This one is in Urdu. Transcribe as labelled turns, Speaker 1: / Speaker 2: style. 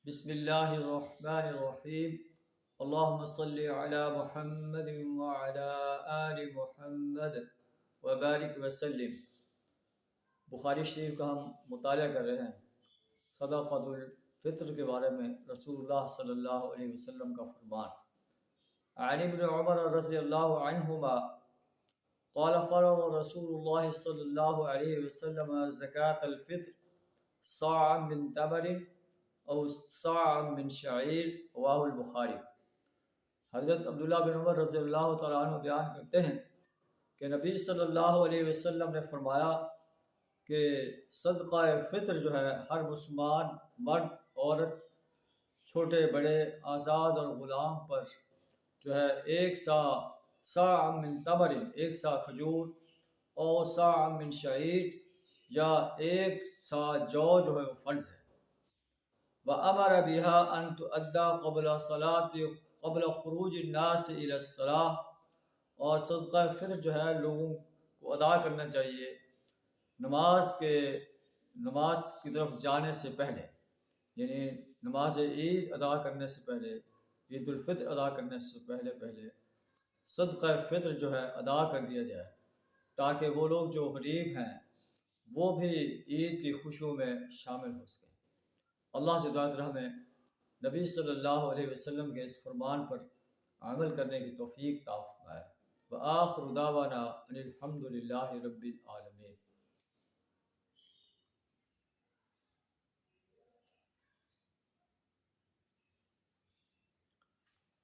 Speaker 1: بسم اللہ الرحمن الرحیم اللہم صلی علی محمد وعلی آل محمد وبارک وسلم۔ بخاری شریف کا ہم مطالعہ کر رہے ہیں۔ صدقۃ الفطر کے بارے میں رسول اللہ صلی اللہ علیہ وسلم کا فرمان۔ عن ابن عمر رضی اللہ عنہما قال فرض رسول اللہ صلی اللہ علیہ وسلم زکاة الفطر صاعا من تمر او صاعا من شعیر، رواہ البخاری۔ حضرت عبداللہ بن عمر رضی اللہ تعالیٰ عنہ بیان کرتے ہیں کہ نبی صلی اللہ علیہ وسلم نے فرمایا کہ صدقہ فطر جو ہے ہر مسلمان مرد عورت چھوٹے بڑے آزاد اور غلام پر جو ہے ایک صاع من تمر، ایک صاع کھجور، اور صاع من شعیر، یا ایک صاع جو ہے وہ فرض ہے۔ وَأَمَرَ بِهَا أَن تُؤَدَّى قبل خروج الناس إلى الصلاة، اور صدقہ فطر جو ہے لوگوں کو ادا کرنا چاہیے نماز کی طرف جانے سے پہلے، یعنی نماز عید ادا کرنے سے پہلے، عید الفطر ادا کرنے سے پہلے صدقہ فطر جو ہے ادا کر دیا جائے، تاکہ وہ لوگ جو غریب ہیں وہ بھی عید کی خوشیوں میں شامل ہو سکیں۔ اللہ سے دعا ہمیں نبی صلی اللہ علیہ وسلم کے اس فرمان پر عمل کرنے کی توفیق عطا فرمائے۔ وآخر دعوانا ان الحمد للہ رب العالمین۔